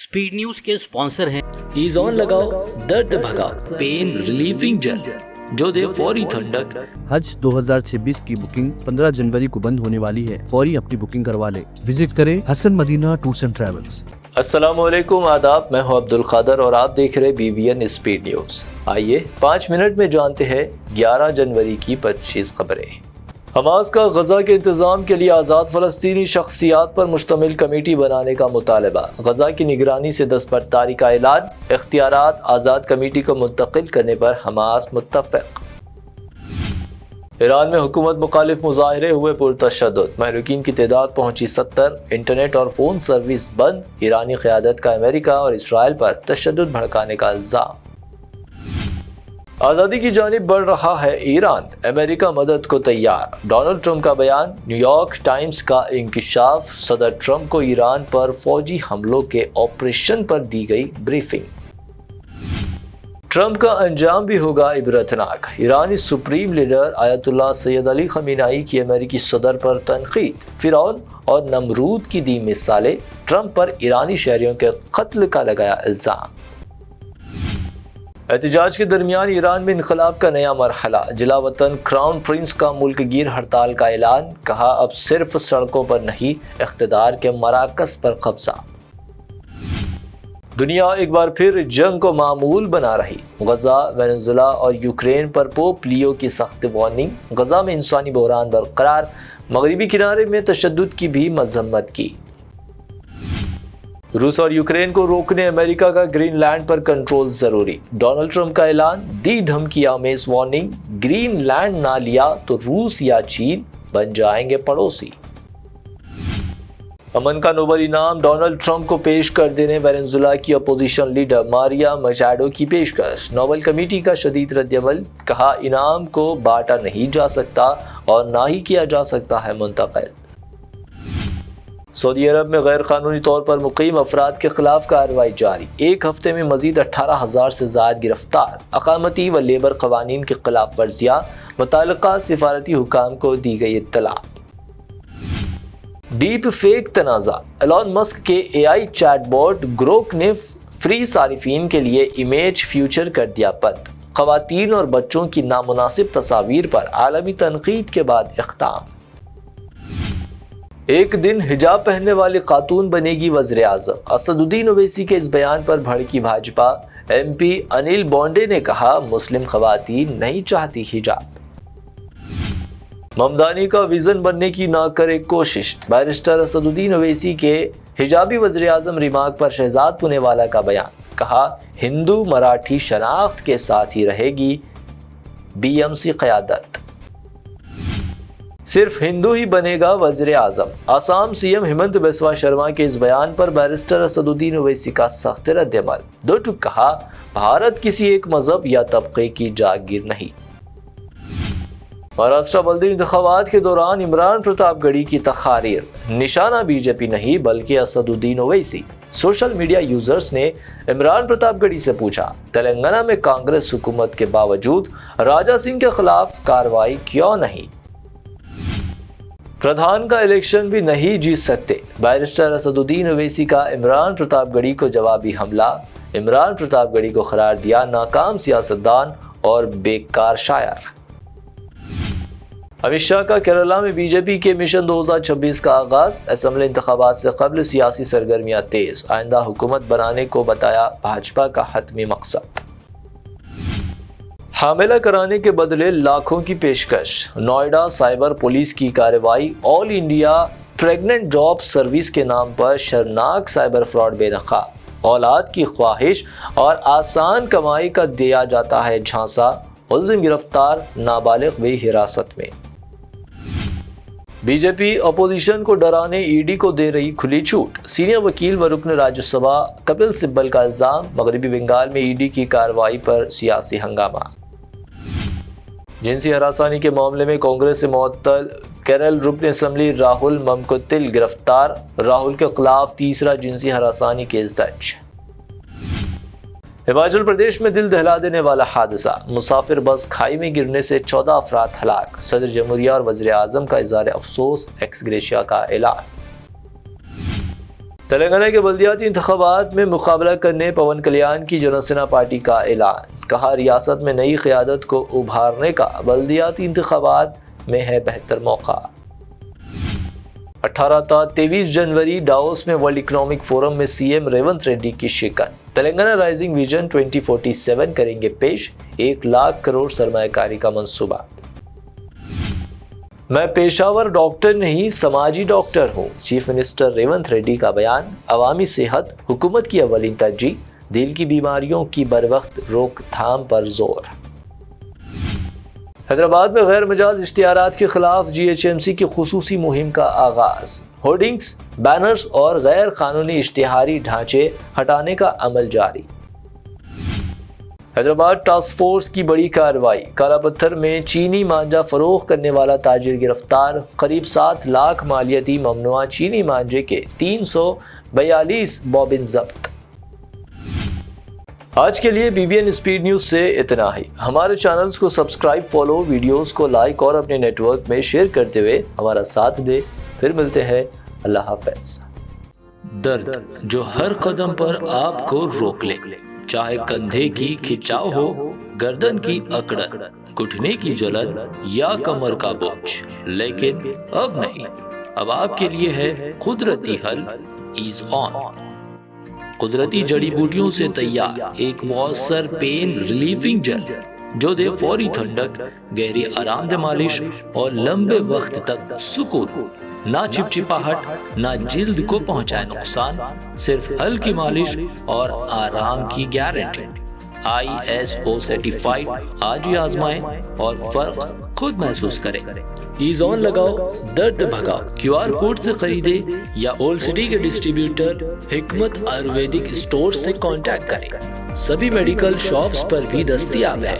Speed news के sponsor हैं ईज़ॉन लगाओ, दर्द भगाओ, पेन रिलीविंग जेल जो दे फौरी ठंडक। हज 2026 की बुकिंग 15 जनवरी को बंद होने वाली है। फौरी अपनी बुकिंग करवा ले। विजिट करें Hasan Madina tours and travels. अस्सलामुअलैकुम, आदाब। मैं हूं अब्दुल खादर और आप देख रहे BBN स्पीड न्यूज। आइए 5 मिनट में जानते हैं 11 जनवरी की 25 खबरें। हमास का गजा के इंतजाम के लिए आज़ाद फ़लस्तीनी शख्सियात पर मुश्तमिल कमेटी बनाने का मुतालबा। गजा की निगरानी से दस्तबरदारी का ऐलान। इख्तियारात आज़ाद कमेटी को मुंतकिल करने पर हमास मुत्तफ़िक़। ईरान में हुकूमत मुखालिफ मुजाहरे हुए पुरतशद्दुद। महरूकीन की तादाद पहुंची 70। इंटरनेट और फ़ोन सर्विस बंद। ईरानी क़यादत का अमेरिका और इसराइल पर तशद्दुद भड़काने का इल्ज़ाम। आज़ादी की जानिब बढ़ रहा है ईरान, अमेरिका मदद को तैयार। डोनाल्ड ट्रंप का बयान। न्यूयॉर्क टाइम्स का इंकिशाफ। सदर ट्रंप को ईरान पर फौजी हमलों के ऑपरेशन पर दी गई ब्रीफिंग। ट्रंप का अंजाम भी होगा इबरतनाक। ईरानी supreme leader Ayatollah Sayyid Ali Khamenei की अमेरिकी सदर पर तनकीद। फिरौन और नमरूद की दी मिसालें। ट्रंप पर ईरानी शहरियों के कत्ल का लगाया इल्ज़ाम। एहतजाज के दरमियान ईरान में इनकलाब का नया मरहला। जिला वतन क्राउन प्रिंस का मुल्क गिर हड़ताल का ऐलान। कहा अब सिर्फ सड़कों पर नहीं, इख्तिदार के मराकज़ पर कब्जा। दुनिया एक बार फिर जंग को मामूल बना रही। गजा, वेनेजुला और यूक्रेन पर पोप लियो की सख्त वार्निंग। गजा में इंसानी बहरान बरकरार। मगरबी किनारे में तशद्दुद की भी मजम्मत की। रूस और यूक्रेन को रोकने अमेरिका का ग्रीनलैंड पर कंट्रोल जरूरी। डोनाल्ड ट्रंप का ऐलान। दी धमकी आमेज वार्निंग। ग्रीनलैंड ना लिया तो रूस या चीन बन जाएंगे पड़ोसी। अमन का नोबेल इनाम डोनाल्ड ट्रंप को पेश कर देने वेनेजुला की अपोजिशन लीडर मारिया मचाडो की पेशकश। नोबेल कमेटी का शदीद रद्दअमल। कहा इनाम को बांटा नहीं जा सकता और ना ही किया जा सकता है मुंतकिल। सऊदी अरब में गैर कानूनी तौर पर मुकीम अफराद के खिलाफ कार्रवाई जारी। एक हफ्ते में मजीद 18,000 से ज़ायद गिरफ्तार। अकामती व लेबर कवानीन की खिलाफ वर्जियाँ। मुतल्लिका सिफारती हुकाम को दी गई इत्तला। डीप फेक तनाज़ा। एलन मस्क के AI चैटबॉट ग्रोक ने फ्री सारिफीन के लिए इमेज फ्यूचर कर दिया बंद। ख़वातीन और बच्चों की नामुनासिब तस्वीर पर आलमी तनकीद के बाद इख्ताम। एक दिन हिजाब पहनने वाली खातून बनेगी वज़ीर आज़म। असदुद्दीन ओवैसी के इस बयान पर भड़की भाजपा। MP अनिल बोंडे ने कहा मुस्लिम ख़वातीन नहीं चाहती हिजाब। ममदानी का विजन बनने की ना करे कोशिश। बैरिस्टर असदुद्दीन ओवैसी के हिजाबी वज़ीर आज़म रिमार्क पर शहजाद पुनेवाला का बयान। कहा हिंदू मराठी शनाख्त के साथ ही रहेगी BMC क़यादत। सिर्फ हिंदू ही बनेगा वज़ीर आज़म। आसाम CM हेमंत बिस्वा शर्मा के इस बयान पर बैरिस्टर असदुद्दीन ओवैसी का सख्त रद्दअमल। दो टूक कहा भारत किसी एक मजहब या तबके की जागीर नहीं। महाराष्ट्र बल्दी इंतखाबात के दौरान इमरान प्रतापगढ़ी की तकारीर। निशाना BJP नहीं बल्कि Asaduddin Owaisi. Social media users ने इमरान प्रतापगढ़ी से पूछा तेलंगाना में कांग्रेस हुकूमत के बावजूद राजा सिंह के खिलाफ कार्रवाई क्यों नहीं। प्रधान का इलेक्शन भी नहीं जीत सकते। बैरिस्टर असदुद्दीन ओवैसी का इमरान प्रतापगढ़ी को जवाबी हमला। इमरान प्रतापगढ़ी को करार दिया नाकाम सियासतदान और बेकार शायर। अमित शाह का केरला में BJP के मिशन 2026 का आगाज। असेंबली इंतखाबात से कबल सियासी सरगर्मियां तेज। आइंदा हुकूमत बनाने को बताया भाजपा का हतमी मकसद। हामिला कराने के बदले लाखों की पेशकश। नोएडा साइबर पुलिस की कार्रवाई। All India pregnant job service के नाम पर शर्मनाक साइबर फ्रॉड बेनकाब। औलाद की ख्वाहिश और आसान कमाई का दिया जाता है झांसा। मुलजिम गिरफ्तार, नाबालिग भी हिरासत में। BJP अपोजिशन को डराने ED को दे रही खुली छूट। सीनियर वकील व रुकन राज्यसभा कपिल सिब्बल का इल्जाम। मगरबी बंगाल में ED की कार्रवाई पर सियासी हंगामा। जिनसी हरासानी के मामले में कांग्रेस से मुअत्तल केरल रुकन असम्बली राहुल ममकुतिल गिरफ्तार। राहुल के खिलाफ तीसरा जिनसी हरासानी केस दर्ज। हिमाचल प्रदेश में दिल दहला देने वाला हादसा। मुसाफिर बस खाई में गिरने से 14 अफराद हलाक। सदर जमहूरिया और वज़ीर आज़म का इज़हार अफसोस, एक्स ग्रेशिया का ऐलान। تلنگانہ کے بلدیاتی انتخابات میں مقابلہ کرنے پون کلیان کی جنسینا پارٹی کا اعلان، کہا ریاست میں نئی قیادت کو ابھارنے کا بلدیاتی انتخابات میں ہے بہتر موقع۔ 18 تا 23 جنوری ڈاووس میں ورلڈ اکنامک فورم میں سی ایم ریونت ریڈی کی شرکت، تلنگانہ رائزنگ ویژن 2047 کریں گے پیش، 1 لاکھ کروڑ سرمایہ کاری کا منصوبہ۔ میں پیشہ ور ڈاکٹر نہیں سماجی ڈاکٹر ہوں، چیف منسٹر ریونت ریڈی کا بیان، عوامی صحت حکومت کی اولین ترجیح، دل کی بیماریوں کی بروقت روک تھام پر زور۔ حیدرآباد میں غیر مجاز اشتہارات کے خلاف جی ایچ ایم سی کی خصوصی مہم کا آغاز، ہورڈنگز، بینرز اور غیر قانونی اشتہاری ڈھانچے ہٹانے کا عمل جاری۔ حیدرآباد ٹاسک فورس کی بڑی کارروائی، کالا پتھر میں چینی مانجا فروخت کرنے والا تاجر گرفتار، قریب 7 لاکھ مالیتی ممنوعہ چینی مانجے کے 342 بوبن ضبط۔ آج کے لیے B B N speed news سے اتنا ہی۔ ہمارے چینلز کو سبسکرائب، فالو، ویڈیوز کو لائک اور اپنے نیٹ ورک میں شیئر کرتے ہوئے ہمارا ساتھ دے۔ پھر ملتے ہیں، اللہ حافظ۔ درد جو ہر قدم پر آپ کو روک لے، چاہے کندھے کی کھچاؤ ہو، گردن کی اکڑن، گھٹنے کی جلن یا کمر کا بوجھ، لیکن اب نہیں، اب آپ کے لیے ہے قدرتی حل ایز آن۔ قدرتی جڑی بوٹیوں سے تیار ایک مؤثر پین ریلیفنگ جل جو دے فوری ٹھنڈک، گہری آرام دہ مالش اور لمبے وقت تک سکون، نہ چپچپاہٹ، نہ جلد کو پہنچائے نقصان، صرف ہلکی مالش اور آرام کی گارنٹی۔ ISO سرٹیفائیڈ، آج ہی آزمائیں اور فرق خود محسوس کریں۔ ایز آن لگاؤ، درد بھگاؤ۔ QR کوڈ سے خریدے یا اولڈ سٹی کے ڈسٹریبیوٹر حکمت آیورویدک اسٹور سے کانٹیکٹ کریں۔ سبھی میڈیکل شاپس پر بھی دستیاب ہے۔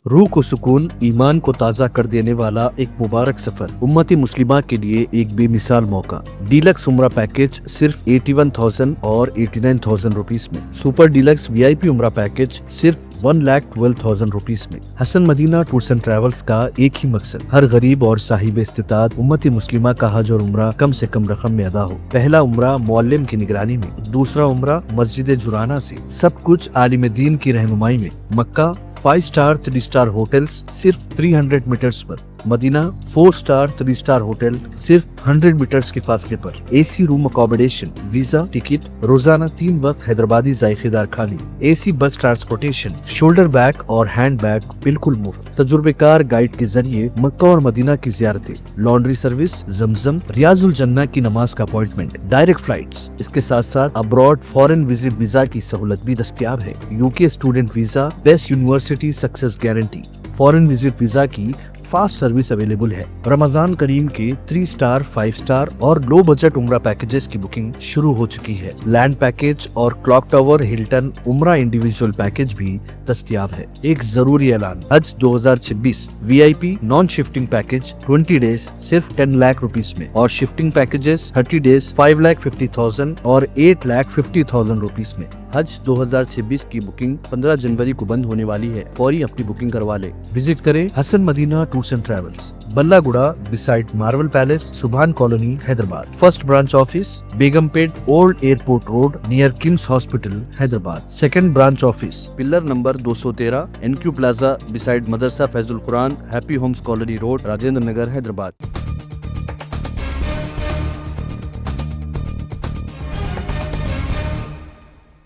روح کو سکون، ایمان کو تازہ کر دینے والا ایک مبارک سفر، امت مسلمہ کے لیے ایک بے مثال موقع۔ ڈیلکس عمرہ پیکج صرف 81,000 اور 89,000 روپیز میں، سپر ڈیلکس VIP عمرہ پیکج صرف 1,12,000 روپیز میں۔ حسن مدینہ ٹورز اینڈ ٹریولز کا ایک ہی مقصد، ہر غریب اور صاحب استطاعت امت مسلمہ کا حج اور عمرہ کم سے کم رقم میں ادا ہو۔ پہلا عمرہ معلم کی نگرانی میں، دوسرا عمرہ مسجد جرانہ سے، سب کچھ عالم دین کی رہنمائی میں۔ مکہ 5 سٹار 3 سٹار ہوٹلز صرف 300 میٹرز پر، مدینہ 4 سٹار 3 سٹار ہوٹل صرف 100 میٹرز کے فاصلے پر، AC روم اکوموڈیشن، ویزا، ٹکٹ، روزانہ 3 وقت حیدرآبادی ذائقے دار کھانے، AC بس ٹرانسپورٹیشن، شولڈر بیگ اور ہینڈ بیگ بالکل مفت، تجربے کار گائیڈ کے ذریعے مکہ اور مدینہ کی زیارتیں، لانڈری سروس، زمزم، ریاض الجنہ کی نماز کا اپوائنٹمنٹ، ڈائریکٹ فلائٹس۔ اس کے ساتھ ساتھ ابراڈ فارن وزٹ ویزا کی سہولت بھی دستیاب ہے۔ UK student visa, best university success guarantee, foreign visit visa کی فاسٹ سروس اویلیبل ہے۔ رمضان کریم کے 3 سٹار 5 سٹار اور لو بجٹ عمرہ پیکجز کی بکنگ شروع ہو چکی ہے۔ لینڈ پیکج اور clock tower Hilton Umrah individual package بھی دستیاب ہے۔ ایک ضروری اعلان، Hajj 2026 VIP non shifting package 20 days صرف 10 لاکھ روپیز میں، اور شفٹنگ پیکجز 30 ڈیز 5,50,000 اور 8,50,000 روپیز میں۔ حج 2026 کی بکنگ 15 جنوری کو بند ہونے والی ہے، فوری اپنی بکنگ کروا لے۔ وزٹ کریں Hasan Madina tours and travels, بلہ گڑا beside Marvel Palace, Subhan colony, Hyderabad. First branch office Begumpet old airport road near kings hospital, Hyderabad. Second branch office pillar number 213 NQ plaza beside Madrasa Faiz ul Quran, happy homes colony road, Rajendra Nagar, Hyderabad.